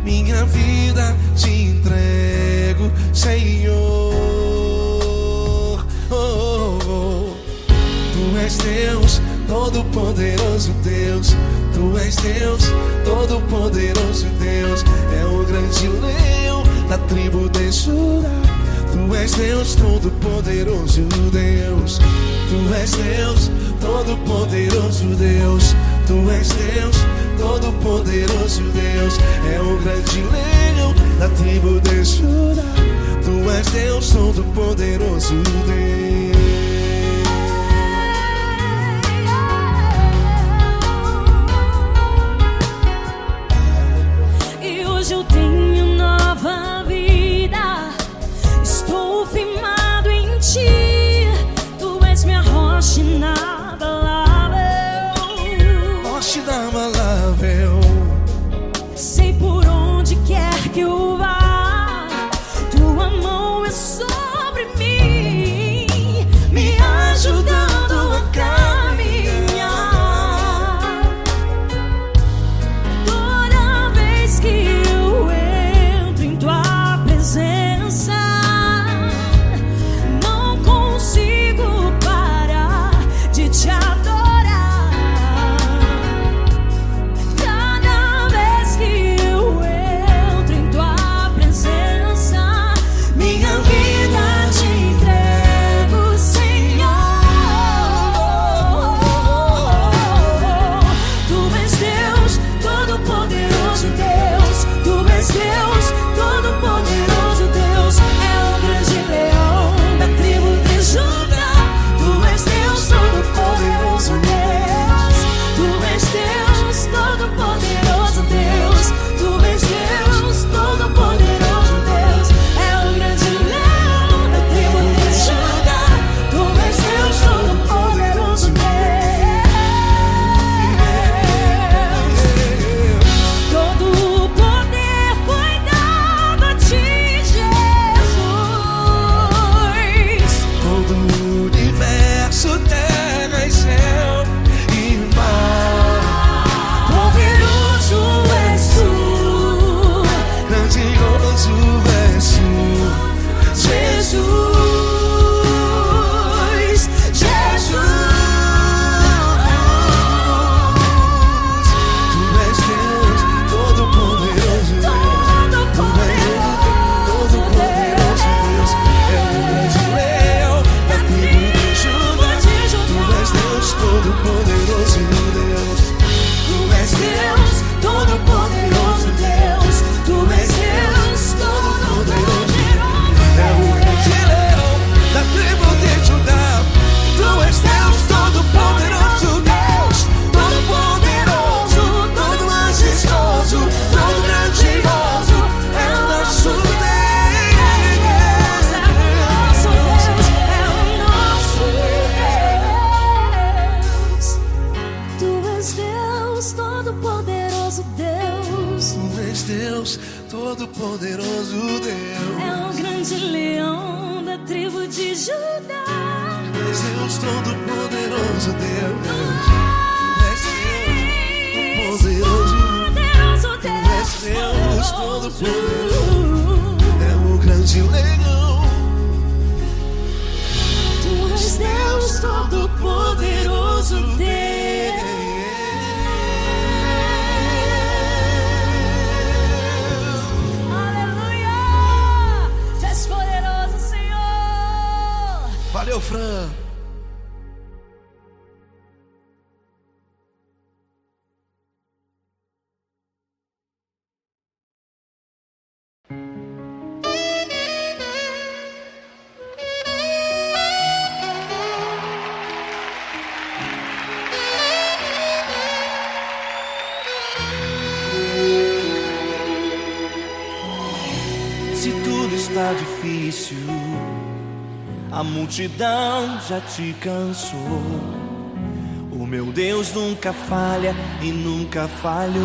S1: minha vida te entrego, Senhor. Oh, oh, oh. Tu és Deus, todo-poderoso Deus. Tu és Deus, todo-poderoso Deus. É o grande leão da tribo de Judá. Tu és Deus, todo-poderoso Deus. Tu és Deus, todo-poderoso Deus. Tu és Deus, todo-poderoso Deus. É o grande leão da tribo de Judá. Tu és Deus, todo-poderoso Deus.
S3: E hoje eu tenho nova vida. Estou firmado em ti. Tu és minha rocha inabalável.
S1: Rocha inabalável.
S3: Sei por onde quer que eu vá, tua mão é sobre mim, me ajudando a caminhar. Toda vez que eu entro em tua presença, não consigo parar de te adorar. Cada vez que eu entro em tua presença, minha vida te entrego, Senhor. Tu és Deus, todo-poderoso Deus. Tu és Deus, todo-poderoso Deus. É o grande leão da tribo de Judá. Tu és Deus, todo-poderoso Deus. Tu és Deus, todo-poderoso Deus. Tu és Deus, todo-poderoso Deus. É o grande leão da tribo de Judá. Tu és Deus, todo-poderoso Deus. Todo o poder foi dado a ti, Jesus.
S1: Todo o universo, terra e céu e mar.
S3: Poderoso és tu,
S1: Grandioso és tu,
S3: Jesus. Jesus.
S1: Tu és Deus, todo-poderoso Deus. Tu és Deus, todo-poderoso Deus. É o grande leão da tribo de Judá. Tu és Deus, todo-poderoso Deus.
S3: Tu és Deus, todo-poderoso Deus. Tu és Deus, todo-poderoso.
S1: É o grande leão da tribo de Judá. Tu és Deus, todo-poderoso Deus. Todo-poderoso, todo majestoso, todo grandioso. É o nosso Deus.
S3: É o nosso Deus. Tu és Deus, todo-poderoso Deus.
S1: Tu és Deus, todo-poderoso Deus.
S3: É o grande leão da tribo de Judá.
S1: Tu és Deus, todo-poderoso Deus. Tu és Deus, todo-poderoso.
S3: Poderoso
S1: Tu és Deus, todo-poderoso. É o grande leão.
S3: Tu és Deus, todo-poderoso Deus. Aleluia! Tu és poderoso, Senhor.
S1: Valeu, Fran.
S2: tudo está difícil, a multidão já te cansou. O meu Deus nunca falha e nunca falhou.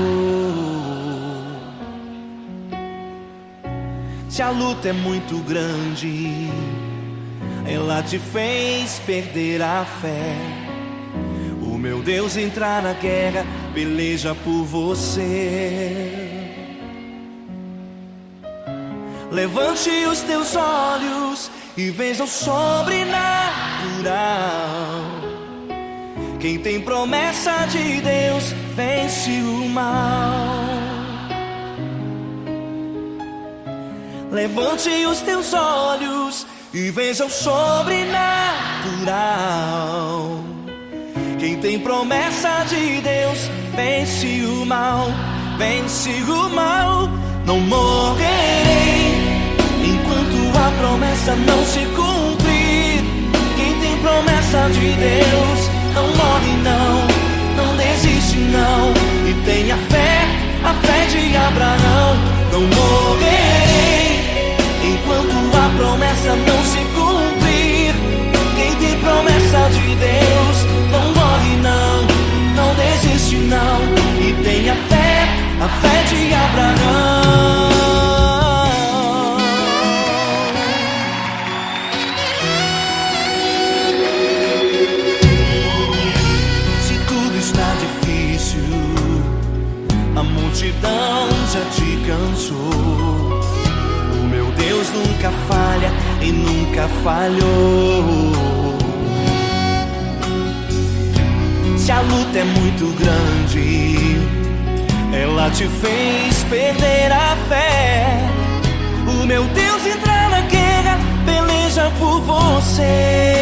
S2: Se a luta é muito grande, ela te fez perder a fé. O meu Deus entra na guerra, peleja por você. Levante os teus olhos e veja o sobrenatural. Quem tem promessa de Deus vence o mal. Levante os teus olhos e veja o sobrenatural. Quem tem promessa de Deus vence o mal, vence o mal. Não morrerei enquanto a promessa não se cumprir. Quem tem promessa de Deus não morre não, não desiste não. E tenha fé, a fé de Abraão. Não morrerei enquanto a promessa não se cumprir. Quem tem promessa de Deus não morre não, não desiste não. E tenha fé, a fé de Abraão. Se tudo está difícil, a multidão já te cansou. O meu Deus nunca falha e nunca falhou. Se a luta é muito grande, ela te fez perder a fé. O meu Deus entra na guerra, peleja por você.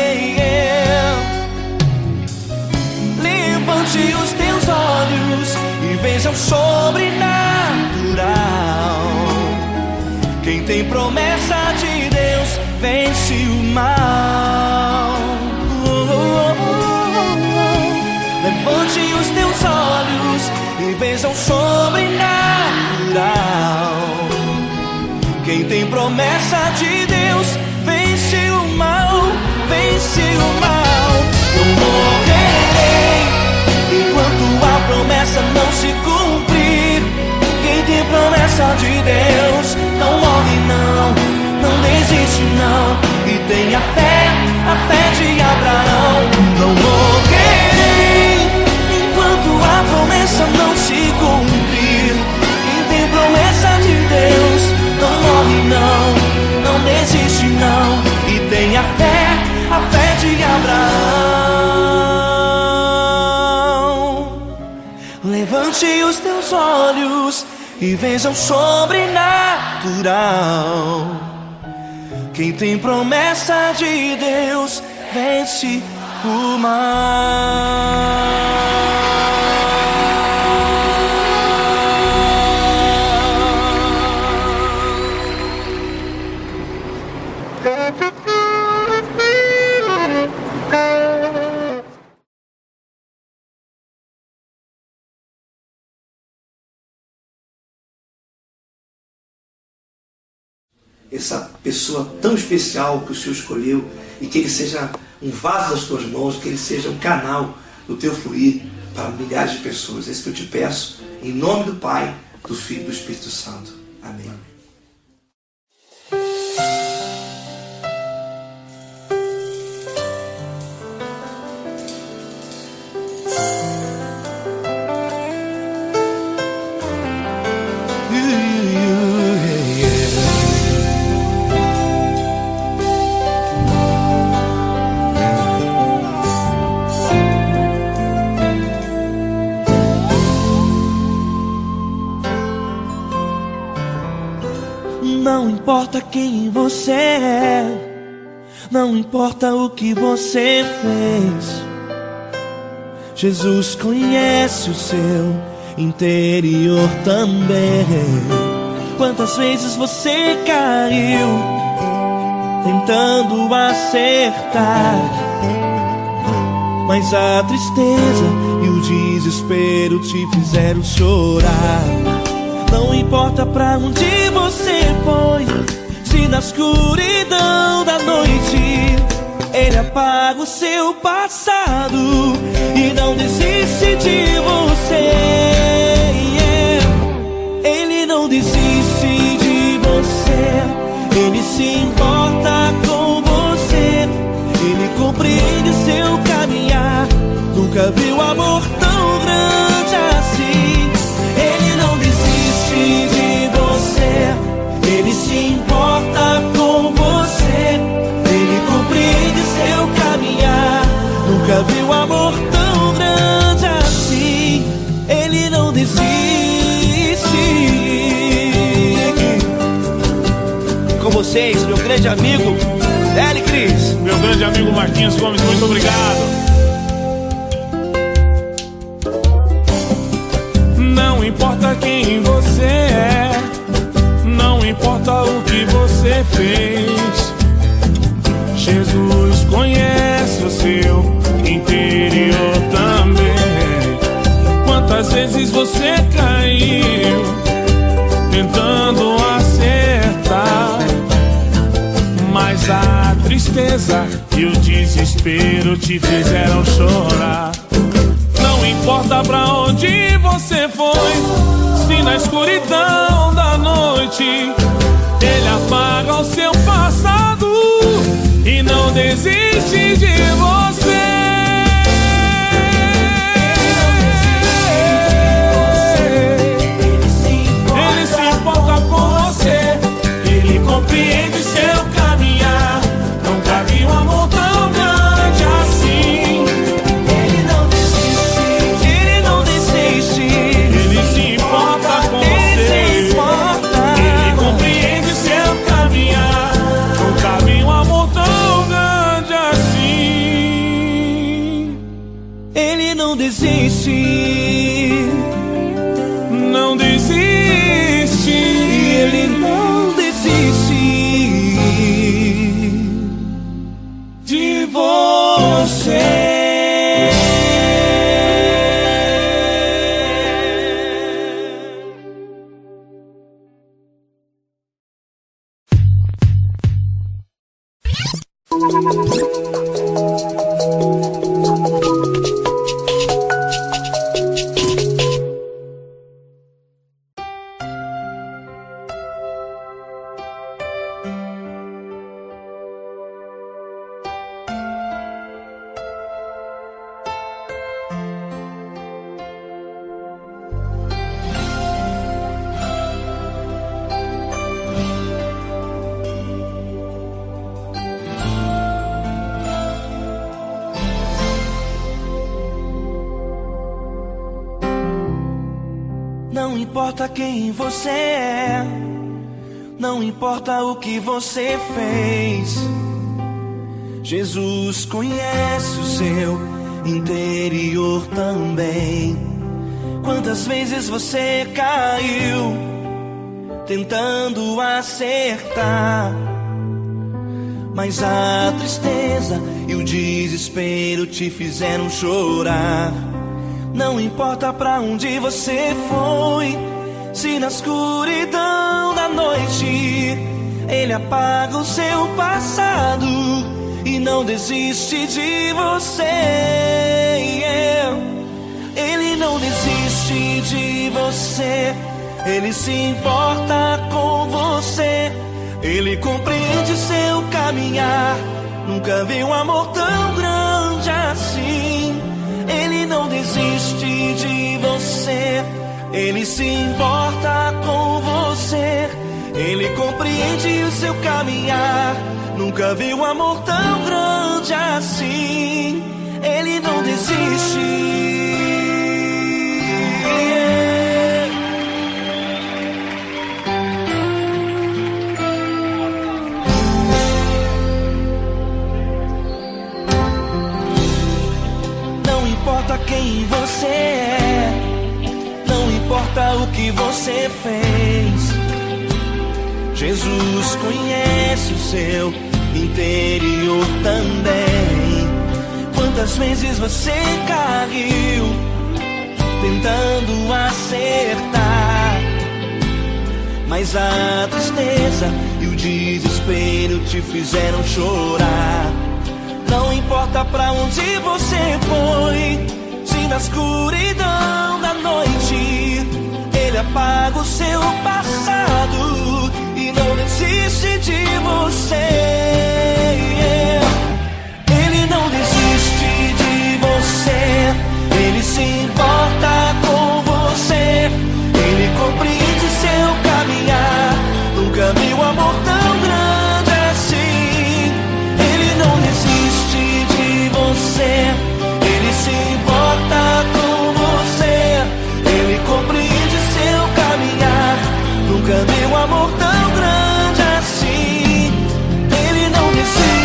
S2: Levante os teus olhos e veja o sobrenatural. Quem tem promessa de Deus vence o mal. Levante os teus olhos e veja o sobrenatural. Quem tem promessa de Deus vence o mal, vence o mal. Eu morrerei enquanto a promessa não se cumprir. Quem tem promessa de Deus não morre não, não desiste não. E tenha fé, a fé de Abraão. Não morrerei enquanto a promessa não se cumprir. Quem tem promessa de Deus não morre não, não desiste não. E tenha fé, a fé de Abraão. Levante os teus olhos e veja o sobrenatural. Quem tem promessa de Deus vence o mal.
S1: Essa pessoa tão especial que o Senhor escolheu, e que ele seja um vaso das tuas mãos, que ele seja um canal do teu fluir para milhares de pessoas. É isso que eu te peço, em nome do Pai, do Filho e do Espírito Santo. Amém.
S2: Não importa quem você é, não importa o que você fez, Jesus conhece o seu interior também. Quantas vezes você caiu tentando acertar, mas a tristeza e o desespero te fizeram chorar. Não importa pra onde você foi, Se na escuridão da noite Ele apaga o seu passado e não desiste de você. Ele não desiste de você. Ele se importa com você. Ele compreende seu caminhar. Nunca viu amor tão grande assim. Ele não desiste de você. Ele se importa com você. Ele compreende seu caminhar. Nunca viu amor tão grande assim. Ele não desiste. Com vocês, meu grande amigo L. Cris.
S4: Meu grande amigo Marquinhos Gomes, muito obrigado. Não importa quem você é, não importa o que você fez, Jesus conhece o seu interior também. Quantas vezes você caiu tentando acertar, mas a tristeza e o desespero te fizeram chorar. Não importa pra onde você foi, se na escuridão da noite Ele apaga o seu passado e não desiste de você. Ele se importa com você. Ele compreende seu caminhar. Nunca vi um amor tão grande assim.
S2: Ele não desiste. Ele não desiste.
S4: Ele se importa com você. Ele compreende seu caminhar. Nunca vi um amor tão grande assim.
S2: Ele não desiste.
S4: Não desiste.
S2: Ele não desiste
S4: De você.
S2: Não importa quem você é, não importa o que você fez, Jesus conhece o seu interior também. Quantas vezes você caiu tentando acertar, mas a tristeza e o desespero te fizeram chorar. Não importa pra onde você foi, se na escuridão da noite Ele apaga o seu passado e não desiste de você. Ele não desiste de você. Ele se importa com você. Ele compreende seu caminhar. Nunca vi um amor tão grande assim. Ele não desiste de você. Ele se importa com você. Ele compreende o seu caminhar. Nunca vi um amor tão grande assim. Ele não desiste. Não importa quem você é, não importa o que você fez, Jesus conhece o seu interior também. Quantas vezes você caiu tentando acertar, mas a tristeza e o desespero te fizeram chorar. Não importa pra onde você foi, se na escuridão da noite ele apaga o seu passado e não desiste de você. Ele não desiste de você, ele se importa com você, ele compreende seu caminhar. Nunca vi um amor tão grande assim. Ele não desiste de você, ele se importa com você, ele compreende seu caminhar. Nunca vi um amor tão grande assim. Ele não desiste.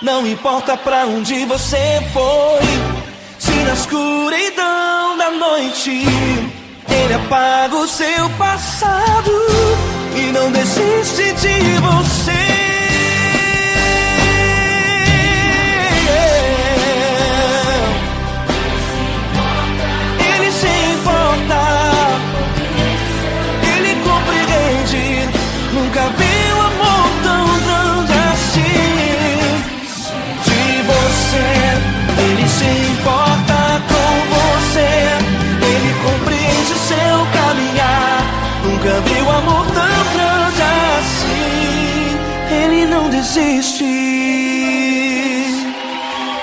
S2: Não importa pra onde você foi, se na escuridão da noite ele apaga o seu passado e não desiste de você. Ele se importa, ele compreende. Nunca vi um amor tão grande assim. Ele se importa com você, ele compreende seu caminhar. Nunca vi um amor tão grande assim. Ele não desiste,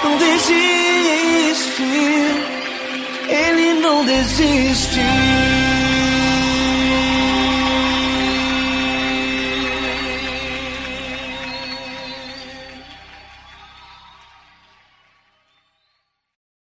S2: não desiste, ele não desiste.